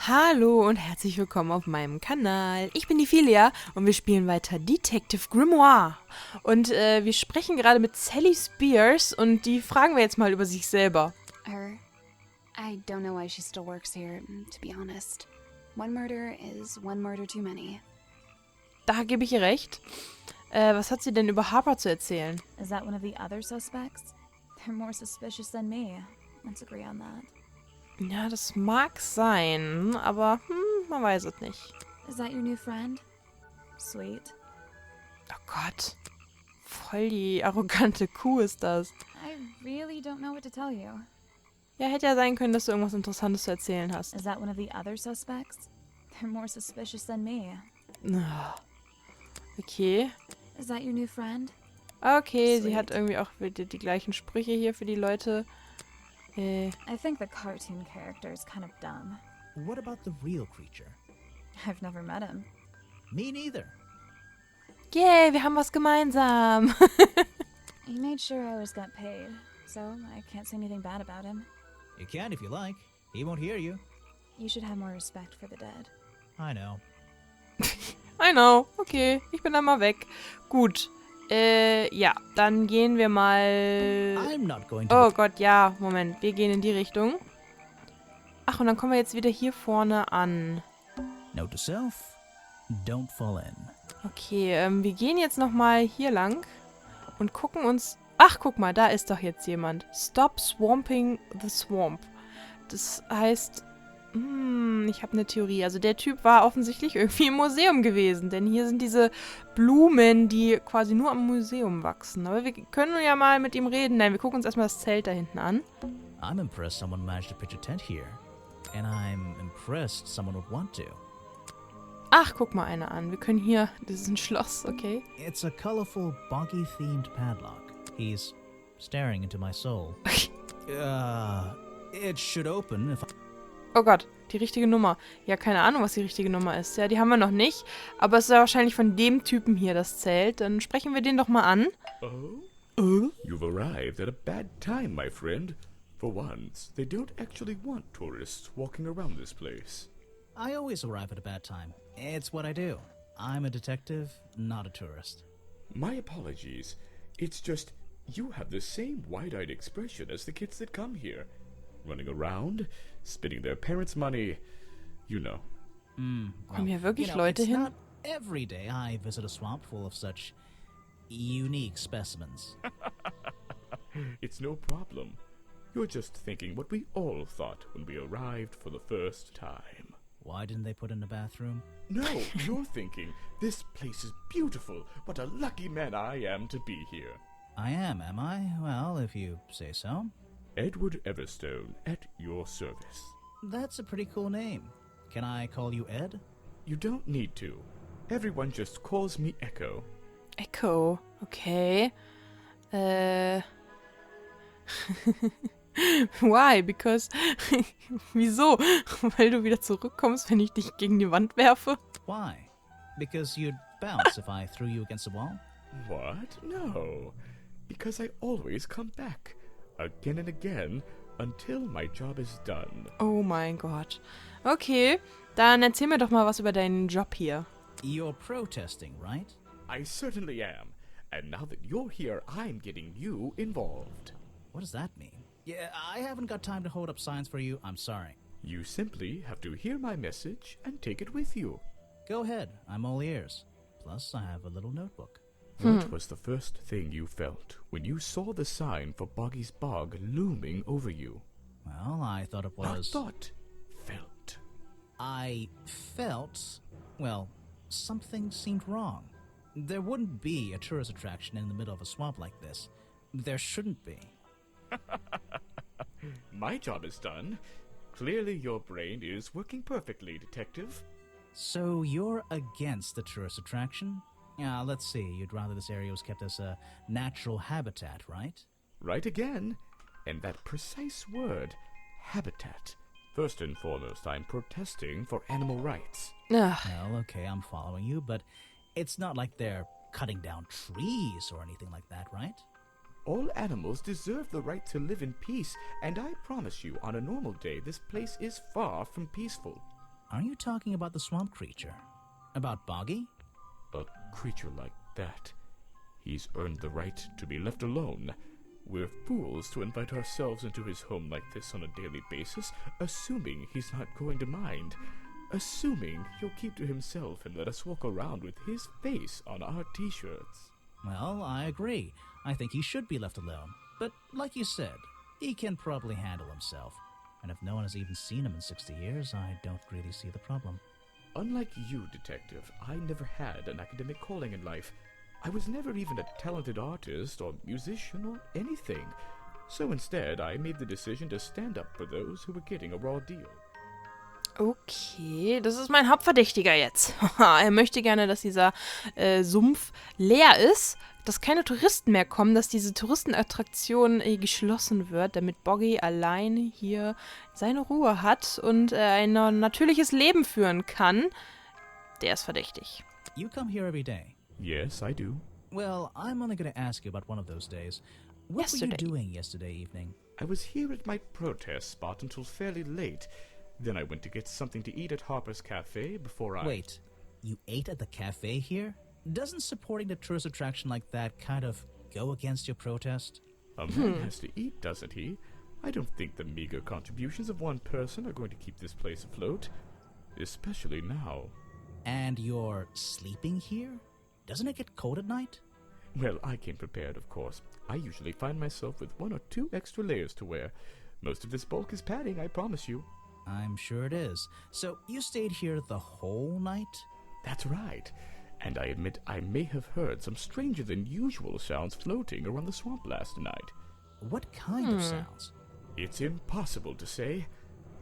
Hallo und herzlich willkommen auf meinem Kanal. Ich bin die Filia und wir spielen weiter Detective Grimoire. Und wir sprechen gerade mit Sally Spears und die fragen wir jetzt mal über sich selber. Her. I don't know why she still works here, to be honest. One murder is one murder too many. Da gebe ich ihr recht. Was hat sie denn über Harper zu erzählen? Is that one of the other suspects? They're more suspicious than me. Let's agree on that. Ja, das mag sein, aber man weiß es nicht. Is that your new friend? Sweet. Oh Gott, voll die arrogante Kuh ist das. I really don't know what to tell you. Ja, hätte ja sein können, dass du irgendwas Interessantes zu erzählen hast. Is that one of the other suspects? They're more suspicious than me. Okay. Is that your new friend? Okay, sie Sweet. hat irgendwie auch die gleichen Sprüche hier für die Leute. I think the cartoon character is kind of dumb. What about the real creature? I've never met him. Me neither. Yay, wir haben was gemeinsam. He made sure I always got paid, so I can't say anything bad about him. You can if you like. He won't hear you. You should have more respect for the dead. I know. I know. Okay, ich bin dann mal weg. Gut. Ja, dann gehen wir mal... I'm not going to... Oh Gott, ja, Moment. Wir gehen in die Richtung. Ach, und dann kommen wir jetzt wieder hier vorne an. Note to self, don't fall in. Okay, wir gehen jetzt nochmal hier lang und gucken uns... Ach, guck mal, da ist doch jetzt jemand. Stop swamping the swamp. Das heißt... ich habe eine Theorie. Also der Typ war offensichtlich irgendwie im Museum gewesen, denn hier sind diese Blumen, die quasi nur am Museum wachsen. Aber wir können ja mal mit ihm reden. Nein, wir gucken uns erstmal das Zelt da hinten an. I'm impressed someone managed to pitch a tent here. And I'm impressed someone would want to. Ach, guck mal einer an. Wir können hier... Das ist ein Schloss, okay? It's a colorful, boggy-themed padlock. He's staring into my soul. It should open if I... Oh Gott, die richtige Nummer. Ja, keine Ahnung, was die richtige Nummer ist. Ja, die haben wir noch nicht. Aber es ist ja wahrscheinlich von dem Typen hier, das Zelt. Dann sprechen wir den doch mal an. Oh? You've arrived at a bad time, my friend. For once, they don't actually want tourists walking around this place. I always arrive at a bad time. It's what I do. I'm a detective, not a tourist. My apologies. It's just, you have the same wide-eyed expression as the kids that come here. Running around, spending their parents' money, you know. Kommen hier wirklich Leute it's hin? not every day I visit a swamp full of such unique specimens. It's no problem. You're just thinking what we all thought when we arrived for the first time. Why didn't they put in a bathroom? No, you're thinking, this place is beautiful. What a lucky man I am to be here. I am I? Well, if you say so. Edward Everstone, at your service. That's a pretty cool name. Can I call you Ed? You don't need to. Everyone just calls me Echo. Echo. Okay. Why? Because... Wieso? Weil du wieder zurückkommst, wenn ich dich gegen die Wand werfe? Why? Because you'd bounce if I threw you against a wall? What? No. Because I always come back. Again and again, until my job is done. Oh mein Gott. Okay, dann erzähl mir doch mal was über deinen Job hier. You're protesting, right? I certainly am. And now that you're here, I'm getting you involved. What does that mean? Yeah, I haven't got time to hold up signs for you. I'm sorry. You simply have to hear my message and take it with you. Go ahead. I'm all ears. Plus, I have a little notebook. What was the first thing you felt when you saw the sign for Boggy's Bog looming over you? Well, I thought it Not was... thought. Felt. I felt... Well, something seemed wrong. There wouldn't be a tourist attraction in the middle of a swamp like this. There shouldn't be. My job is done. Clearly your brain is working perfectly, Detective. So you're against the tourist attraction? Let's see. You'd rather this area was kept as a natural habitat, right? Right again. And that precise word, habitat. First and foremost, I'm protesting for animal rights. Ugh. Well, okay, I'm following you, but it's not like they're cutting down trees or anything like that, right? All animals deserve the right to live in peace, and I promise you, on a normal day, this place is far from peaceful. Are you talking about the swamp creature? About Boggy? A creature like that. He's earned the right to be left alone. We're fools to invite ourselves into his home like this on a daily basis, assuming he's not going to mind. Assuming he'll keep to himself and let us walk around with his face on our t-shirts. Well, I agree. I think he should be left alone. But like you said, he can probably handle himself. And if no one has even seen him in 60 years, I don't really see the problem. Unlike you, Detective, I never had an academic calling in life. I was never even a talented artist or musician or anything. So instead, I made the decision to stand up for those who were getting a raw deal. Okay, das ist mein Hauptverdächtiger jetzt. Er möchte gerne, dass dieser Sumpf leer ist, dass keine Touristen mehr kommen, dass diese Touristenattraktion geschlossen wird, damit Boggy alleine hier seine Ruhe hat und ein natürliches Leben führen kann. Der ist verdächtig. You come here every day. Yes, I do. Well, I'm only going to ask you about one of those days. What were you doing yesterday evening? I was here at my protest spot until fairly late. Then I went to get something to eat at Harper's Cafe before I... Wait, you ate at the cafe here? Doesn't supporting the tourist attraction like that kind of go against your protest? A man has to eat, doesn't he? I don't think the meager contributions of one person are going to keep this place afloat. Especially now. And you're sleeping here? Doesn't it get cold at night? Well, I came prepared, of course. I usually find myself with 1 or 2 extra layers to wear. Most of this bulk is padding, I promise you. I'm sure it is. So you stayed here the whole night? That's right. And I admit I may have heard some stranger than usual sounds floating around the swamp last night. What kind of sounds? It's impossible to say.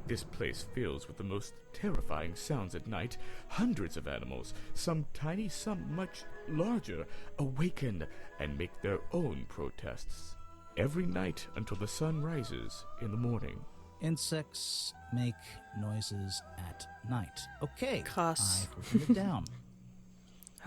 This place fills with the most terrifying sounds at night. Hundreds of animals, some tiny, some much larger, awaken and make their own protests. Every night until the sun rises in the morning. Insects make noises at night. Okay, Krass. I've written it down.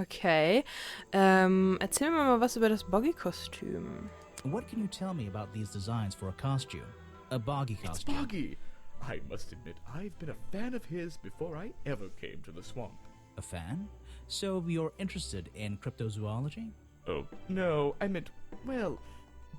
Okay. Erzähl mir mal was über das Boggy-Kostüm. What can you tell me about these designs for a costume? A Boggy It's costume. Boggy! I must admit, I've been a fan of his before I ever came to the swamp. A fan? So you're interested in cryptozoology? Oh, no, I meant, well,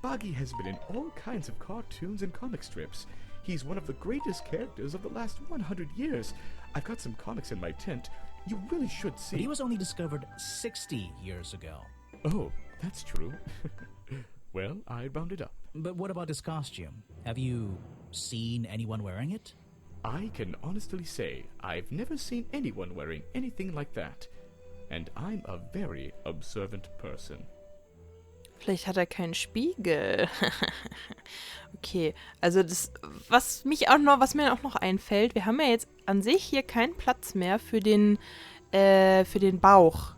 Boggy has been in all kinds of cartoons and comic strips. He's one of the greatest characters of the last 100 years. I've got some comics in my tent. You really should see. But he was only discovered 60 years ago. Oh, that's true. Well, I rounded up. But what about his costume? Have you seen anyone wearing it? I can honestly say I've never seen anyone wearing anything like that. And I'm a very observant person. Vielleicht hat er keinen Spiegel. Okay, also das, was mir auch noch einfällt, wir haben ja jetzt an sich hier keinen Platz mehr für den Bauch.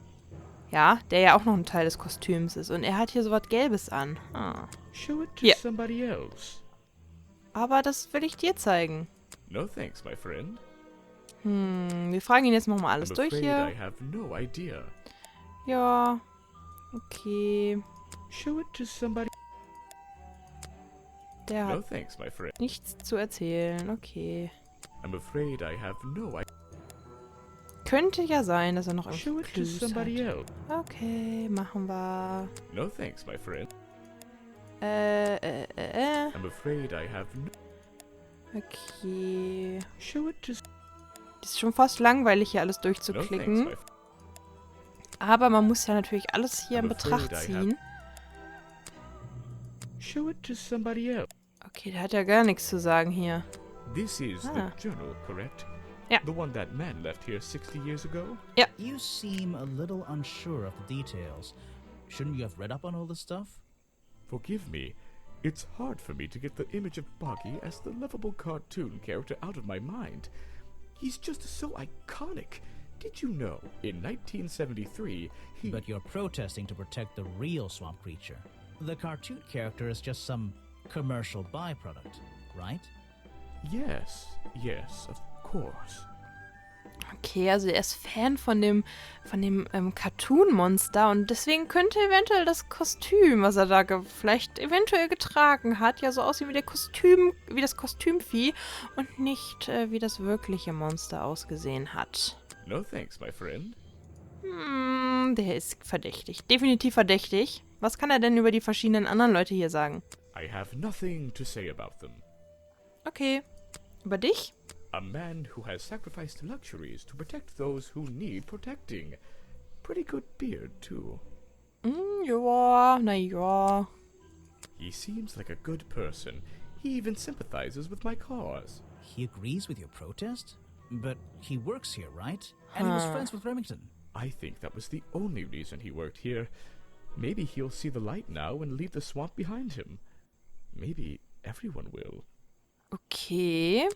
Ja, der ja auch noch ein Teil des Kostüms ist. Und er hat hier so was Gelbes an. Ah. Show it to Hier. somebody else. Aber das will ich dir zeigen. No thanks, my friend. Wir fragen ihn jetzt nochmal alles I'm durch afraid hier. I have no idea. Ja, okay. Show it to somebody. Der No hat thanks, my friend. nichts zu erzählen. Okay. I'm afraid I have no idea. Könnte ja sein, dass er noch Show irgendwie it to Clues somebody hat. else. Okay, machen wir. No thanks, my friend. Äh. I'm afraid I have no. Okay. Show it to. Ist schon fast langweilig, hier alles No thanks, durchzuklicken. my friend. Aber man muss ja natürlich alles hier in I'm Betracht afraid I ziehen. Show it to somebody else. Okay, der hat ja gar nichts zu sagen hier. This is Ah. the journal, correct? Yeah. The one that man left here 60 years ago? You seem a little unsure of the details. Shouldn't you have read up on all this stuff? Forgive me. It's hard for me to get the image of Boggy as the lovable cartoon character out of my mind. He's just so iconic. Did you know, in 1973, he... But you're protesting to protect the real swamp creature. The cartoon character is just some commercial byproduct, right? Yes, of course. Okay, also er ist Fan von dem Cartoon-Monster und deswegen könnte eventuell das Kostüm, was er da vielleicht eventuell getragen hat, ja so aussehen wie das Kostümvieh und nicht wie das wirkliche Monster ausgesehen hat. No thanks, my friend. Der ist verdächtig. Definitiv verdächtig. Was kann er denn über die verschiedenen anderen Leute hier sagen? I have nothing to say about them. Okay. Über dich? A man who has sacrificed luxuries to protect those who need protecting. Pretty good beard, too. Ja, naja. He seems like a good person. He even sympathizes with my cause. He agrees with your protest? But he works here, right? And he was friends with Remington. I think that was the only reason he worked here. Maybe he'll see the light now and leave the swamp behind him. Maybe everyone will. Okay.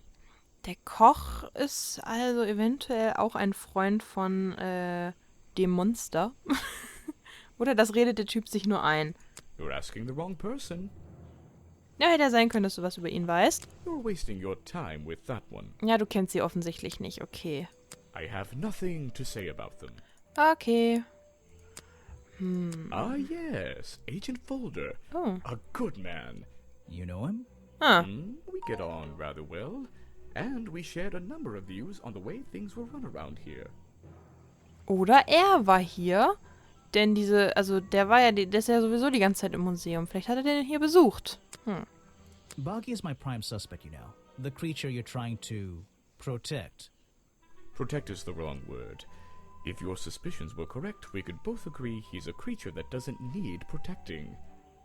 Der Koch ist also eventuell auch ein Freund von dem Monster. Oder das redet der Typ sich nur ein. You're asking the wrong person. Ja, hätte ja sein können, dass du was über ihn weißt. You're wasting your time with that one. Ja, du kennst sie offensichtlich nicht. Okay. I have nothing to say about them. Okay. Ah, yes, Agent Folder. Oh. A good man. You know him? Ah. We get on rather well. And we shared a number of views on the way things were run around here. Oder er war hier. Denn der ist ja sowieso die ganze Zeit im Museum. Vielleicht hat er den hier besucht. Boggy is my prime suspect, you know. The creature you're trying to protect. Protect is the wrong word. If your suspicions were correct, we could both agree he's a creature that doesn't need protecting.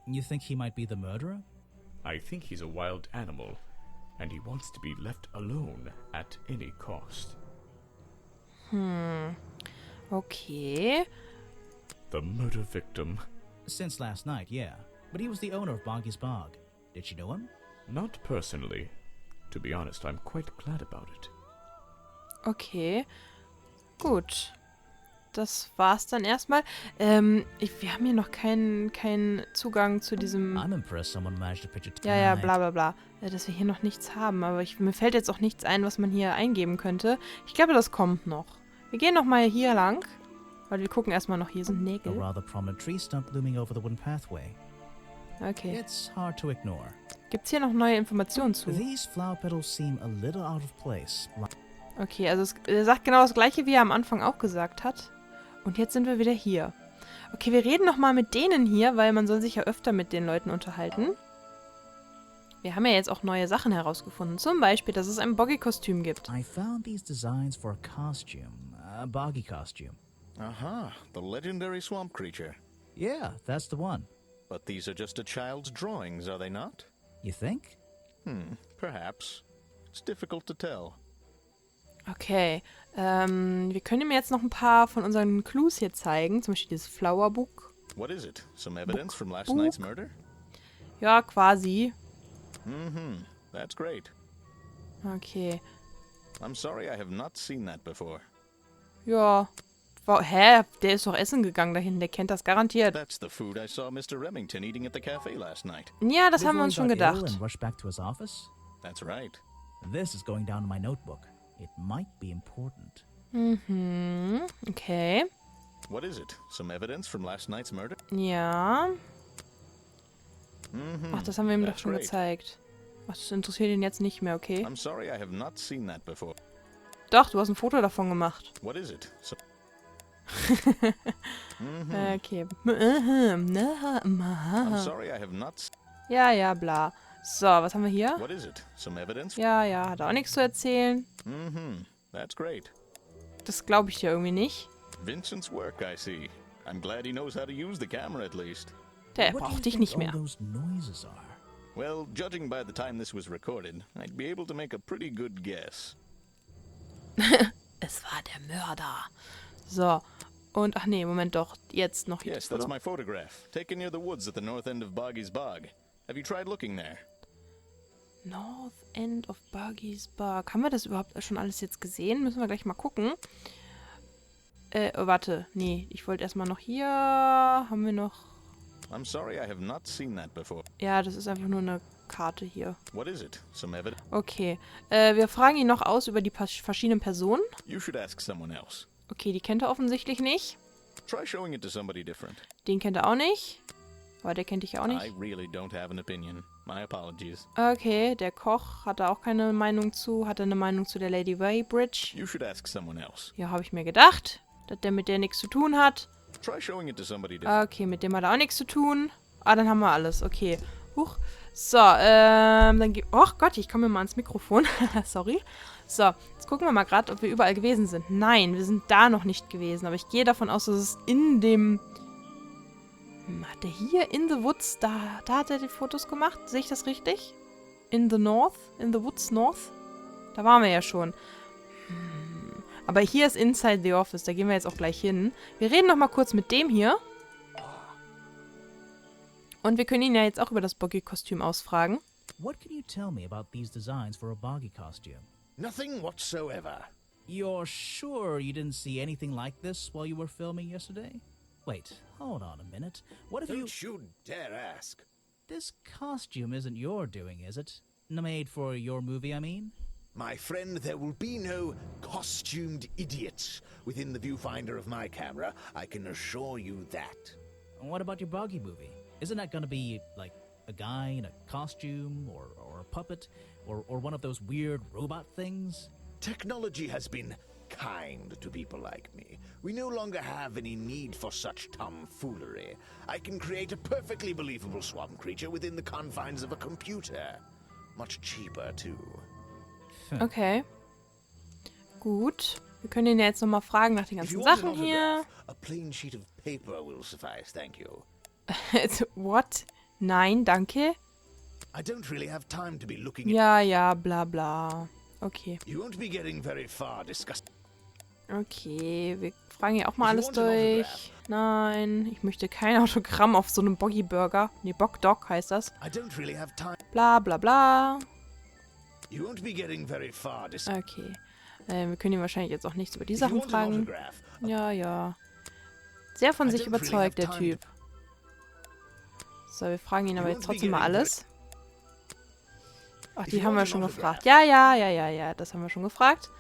You think he might be the murderer? I think he's a wild animal, and he wants to be left alone at any cost. Okay. The murder victim. Since last night, yeah. But he was the owner of Boggy's Bog. Did she know him? Not personally. To be honest, I'm quite glad about it. Okay. Gut. Das war's dann erstmal. Wir haben hier noch keinen Zugang zu diesem... I'm impressed someone managed to picture Ja, tonight. bla bla bla. Dass wir hier noch nichts haben. Aber mir fällt jetzt auch nichts ein, was man hier eingeben könnte. Ich glaube, das kommt noch. Wir gehen nochmal hier lang. Weil wir gucken erstmal noch, hier sind A Nägel. rather prominent tree stump looming over the wooden pathway. Okay. It's hard to ignore. Gibt's hier noch neue Informationen zu? These flower petals seem a little out of place. Okay, also er sagt genau das gleiche, wie er am Anfang auch gesagt hat. Und jetzt sind wir wieder hier. Okay, wir reden nochmal mit denen hier, weil man soll sich ja öfter mit den Leuten unterhalten. Wir haben ja jetzt auch neue Sachen herausgefunden. Zum Beispiel, dass es ein Boggy-Kostüm gibt. I found these designs for a costume. A Boggy costume. Aha, the legendary swamp creature. Yeah, that's the one. But these are just a child's drawings, are they not? You think? Perhaps. It's difficult to tell. Okay, wir können ihm jetzt noch ein paar von unseren Clues hier zeigen. Zum Beispiel dieses Flower Book. What is it? Some evidence from last night's murder? Ja, quasi. That's great. Okay. I'm sorry I have not seen that before. Ja. Hä? Der ist doch essen gegangen dahin. Der kennt das garantiert. That's the food I saw Mr. Remington eating at the cafe last night. Ja, das haben wir Before uns he schon got ill gedacht. and rushed back to his office? That's right. This is going down in my notebook. It might be important. Okay. What is it? Some evidence from last night's murder? Ja. Ach, das haben wir ihm doch That's schon great. gezeigt. Ach, das interessiert ihn jetzt nicht mehr, okay? I'm sorry I have not seen that before. Doch, du hast ein Foto davon gemacht. What is it? Okay. I'm sorry I have not. Ja, bla. So, was haben wir hier? What is it? Some evidence? Ja, hat auch nichts zu erzählen. That's great. Das glaube ich dir irgendwie nicht. Vincent's work, I see. I'm glad he knows how to use the camera at least. Der What do you braucht dich think nicht all mehr. those noises are? Well, judging by the time this was recorded, I'd be able to make a pretty good guess. Es war der Mörder. So. Und, ach nee, Moment doch. Jetzt noch hier Yes, das that's Foto. my photograph, taken near the woods at the north end of Boggy's Bog. Have you tried looking there? North End of Boggy's Bog. Haben wir das überhaupt schon alles jetzt gesehen? Müssen wir gleich mal gucken. Warte. Nee, ich wollte erstmal noch hier. Haben wir noch... I'm sorry I have not seen that before. Ja, das ist einfach nur eine Karte hier. What is it? Some evidence? Okay. Wir fragen ihn noch aus über die verschiedenen Personen. You should ask someone else. Okay, die kennt er offensichtlich nicht. Try showing it to somebody different. Den kennt er auch nicht. Aber der kennt dich ja auch I nicht. really don't have an opinion. My apologies. Okay, der Koch hat da auch keine Meinung zu. Hat er eine Meinung zu der Lady Weybridge? You should ask someone else. Ja, habe ich mir gedacht, dass der mit der nichts zu tun hat. Try showing it to somebody different. Okay, mit dem hat er auch nichts zu tun. Ah, dann haben wir alles. Okay. Huch. So, dann oh Gott, ich komme mal ans Mikrofon. Sorry. So, jetzt gucken wir mal gerade, ob wir überall gewesen sind. Nein, wir sind da noch nicht gewesen. Aber ich gehe davon aus, dass es in dem... Hat der hier in the Woods, da hat er die Fotos gemacht? Sehe ich das richtig? In the North? In the Woods North? Da waren wir ja schon. Aber hier ist Inside the Office, da gehen wir jetzt auch gleich hin. Wir reden noch mal kurz mit dem hier. Und wir können ihn ja jetzt auch über das Boggy-Kostüm ausfragen. What can you tell me about these designs for a Boggy costume? Nothing whatsoever. You're sure you didn't see anything like this while you were filming yesterday? Wait, hold on a minute. What if Don't you dare ask. This costume isn't your doing, is it? Made for your movie, I mean? My friend, there will be no costumed idiots within the viewfinder of my camera. I can assure you that. And what about your Boggy movie? Isn't that gonna be, like, a guy in a costume, or a puppet, or one of those weird robot things? Technology has been kind to people like me. We no longer have any need for such tomfoolery. I can create a perfectly believable swamp creature within the confines of a computer. Much cheaper, too. Okay. Gut. Wir können ihn ja jetzt nochmal fragen nach den If you ganzen want an Sachen hier. autograph, a plain sheet of paper will suffice, thank you. What? Nein, danke. I don't really have time to be looking Ja, ja, bla bla. Okay. You won't be getting very far discussing. Okay, wir fragen hier auch mal If you alles want an durch. autograph. Nein, ich möchte kein Autogramm auf so einem Boggy-Burger. Nee, Bog-Dog heißt das. I don't really have time. Bla bla bla. You won't be getting very far discussing. Okay. Wir können ihn wahrscheinlich jetzt auch nichts über die If you Sachen want an fragen. autograph, Ja, ja. Sehr von I sich don't really überzeugt, der have time Typ. So, wir fragen ihn aber You jetzt won't be trotzdem mal getting alles. Ach, If die you haben wir want schon an gefragt. autograph. Ja, das haben wir schon gefragt.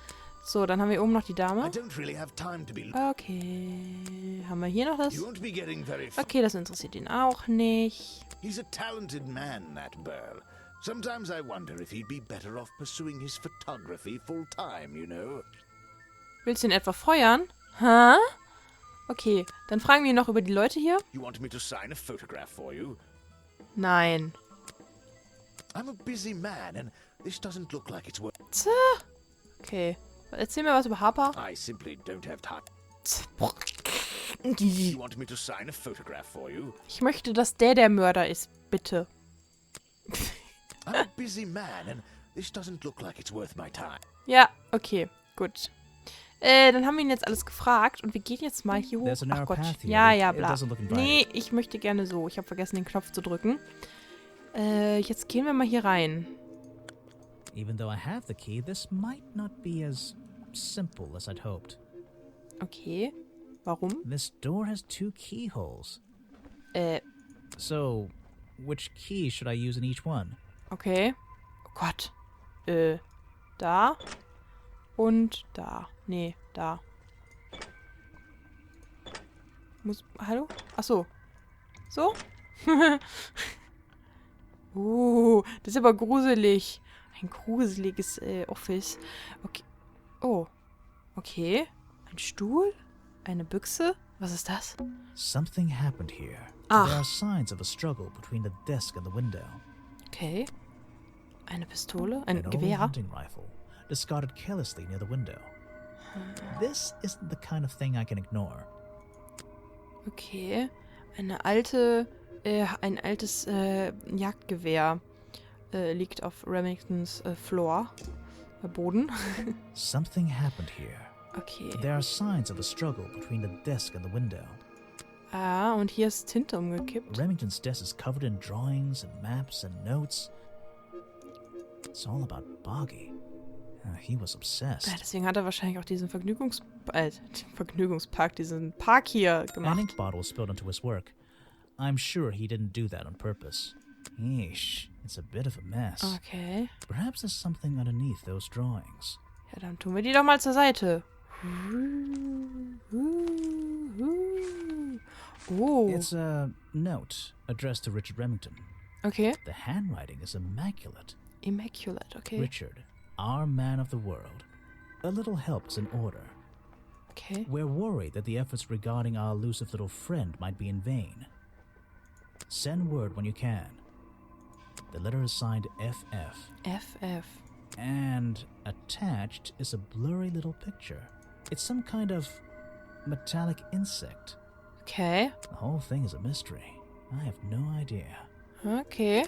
So, dann haben wir oben noch die I Dame. don't really have time to be. Okay. Haben wir hier noch das? You won't be getting very far. Okay, das interessiert ihn auch nicht. He's a talented man, that Burl. Sometimes I wonder if he'd be better off pursuing his photography full time, you know. Willst du ihn etwa feuern? Hä? Okay, dann fragen wir ihn noch über die Leute hier. You want me to sign a photograph for you? Nein. I'm a busy man, and this doesn't look like it's worth. Tja. Okay. Erzähl mir was über Harper. I simply don't have time. Ich You want me to sign a photograph for you? möchte, dass der Mörder ist. Bitte. I'm a busy man, and this doesn't look like it's worth my time. Ja, okay. Gut. Dann haben wir ihn jetzt alles gefragt und wir gehen jetzt mal hier hoch. There's a narrow Ach Gott. path here. Ja, It- ja, it bla. doesn't look inviting. Nee, ich möchte gerne so. Ich habe vergessen, den Knopf zu drücken. Jetzt gehen wir mal hier rein. Even though I have the key, this might not be as simple as I'd hoped. Okay. Warum? This door has 2 keyholes. So, which key should I use in each one? Okay. Oh Gott. Da. Und da. Nee, da. Hallo? Ach so. So? Das ist aber gruselig. Ein gruseliges Office. Okay. Oh. Okay. Ein Stuhl? Eine Büchse? Was ist das? Something happened here. Ah. There are signs of a struggle between the desk and the window. Okay. Eine Pistole? Ein An old Gewehr? hunting rifle, discarded carelessly near the window. This isn't the kind of thing I can ignore. Okay. Ein altes Jagdgewehr liegt auf Remingtons Floor. Boden. Something happened here. Okay. There are signs of a struggle between the desk and the window. Ah, und hier ist Tinte umgekippt. Remington's desk is covered in drawings and maps and notes. It's all about Boggy. He was obsessed. Ja, deswegen hat er wahrscheinlich auch diesen Vergnügungspark, diesen Park hier An gemacht. ink bottle spilled into his work. I'm sure he didn't do that on purpose. Yeesh. It's a bit of a mess. Okay. Perhaps there's something underneath those drawings. Ja, dann tun wir die doch mal zur Seite. Oh. It's a note addressed to Richard Remington. Okay. The handwriting is immaculate. Immaculate, okay. Richard, our man of the world. A little help is in order. Okay. We're worried that the efforts regarding our elusive little friend might be in vain. Send word when you can. The letter is signed FF. FF. And attached is a blurry little picture. It's some kind of metallic insect. Okay. The whole thing is a mystery. I have no idea. Okay.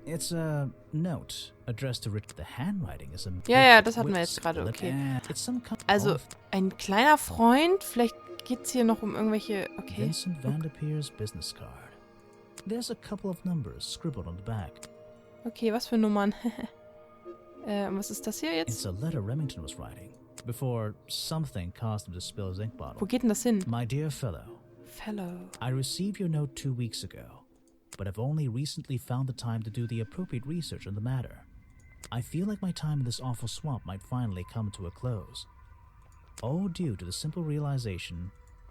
It's a note addressed to Richard. The handwriting is a... Ja, das hatten wir jetzt gerade, okay. It's some kind Also, of ein kleiner Freund, vielleicht geht's hier noch um irgendwelche... Okay. Vincent Vanderpeer's business card. There's a couple of numbers scribbled on the back. Okay, was für Nummern? Was ist das hier jetzt? It's a letter Remington was writing before something caused him to spill his ink Wo bottle. geht denn das hin? My dear fellow, Fellow. I received your note 2 weeks ago, but have only recently found the time to do the appropriate research on the matter. I feel like my time in this awful swamp might finally come to a close. All due to the simple realization,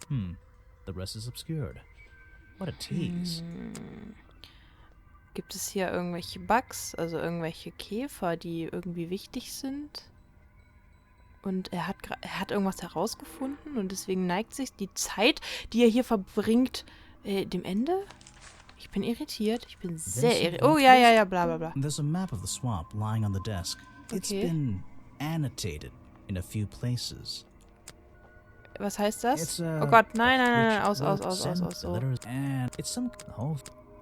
the rest is obscured. What a tease. Gibt es hier irgendwelche Bugs, also irgendwelche Käfer, die irgendwie wichtig sind? Und er hat irgendwas herausgefunden und deswegen neigt sich die Zeit, die er hier verbringt, dem Ende? Ich bin irritiert. Ich bin sehr irritiert. Oh, ja, bla bla bla. There's a map of the swamp lying on the desk. It's Okay. been annotated in a few places. Was heißt das? It's, Oh Gott, nein, Richard aus. wrote, sent the So. letters, and it's some whole.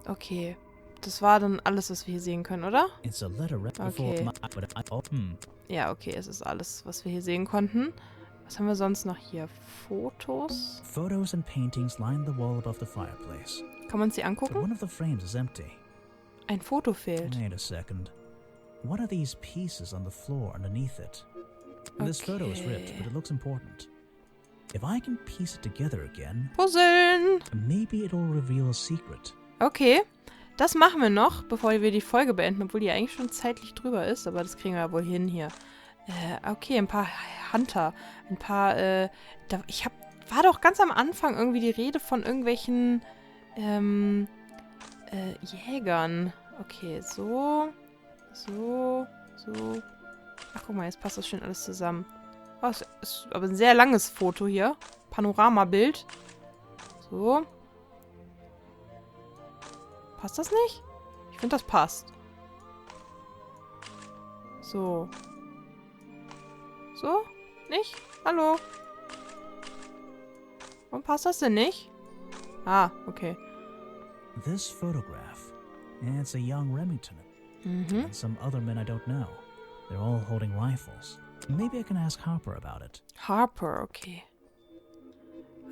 Okay. Das war dann alles, was wir hier sehen können, oder? It's a letter before Okay. but Ja, okay, es ist alles, was wir hier sehen konnten. Was haben wir sonst noch hier? Fotos? Photos and paintings line the wall above the fireplace. Kann man sie But angucken? one of the frames is empty. Ein Foto fehlt. Wait a second. What are these pieces on the floor underneath it? This photo is ripped, but it looks important. If I can piece it together again, Puzzeln! maybe it'll reveal a secret. Okay, das machen wir noch, bevor wir die Folge beenden, obwohl die eigentlich schon zeitlich drüber ist, aber das kriegen wir ja wohl hin hier. Okay, ein paar Hunter, ein paar, war doch ganz am Anfang irgendwie die Rede von irgendwelchen, Jägern. Okay, so. Ach, guck mal, jetzt passt das schön alles zusammen. Oh, es ist aber ein sehr langes Foto hier. Panoramabild. So. Passt das nicht? Ich finde, das passt. So. So? Nicht? Hallo? Warum passt das denn nicht? Ah, okay. This photograph, it's a young Remington Mhm. and some other men I don't know. They're all holding rifles. Maybe I can ask Harper about it. Harper, okay.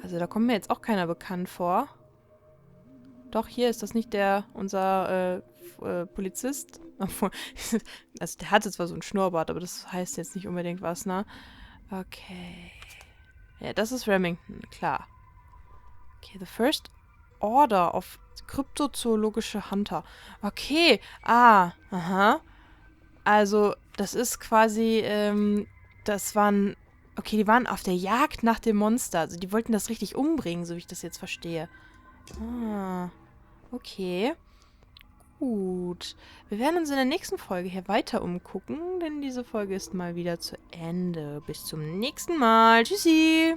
Also da kommt mir jetzt auch keiner bekannt vor. Doch, hier ist das nicht unser Polizist. Obwohl, also der hatte zwar so einen Schnurrbart, aber das heißt jetzt nicht unbedingt was, ne? Okay. Ja, das ist Remington, klar. Okay, the first order of kryptozoologische Hunter. Okay, aha. Also, das ist quasi, das waren, okay, die waren auf der Jagd nach dem Monster. Also, die wollten das richtig umbringen, so wie ich das jetzt verstehe. Ah, okay. Gut. Wir werden uns in der nächsten Folge hier weiter umgucken, denn diese Folge ist mal wieder zu Ende. Bis zum nächsten Mal. Tschüssi!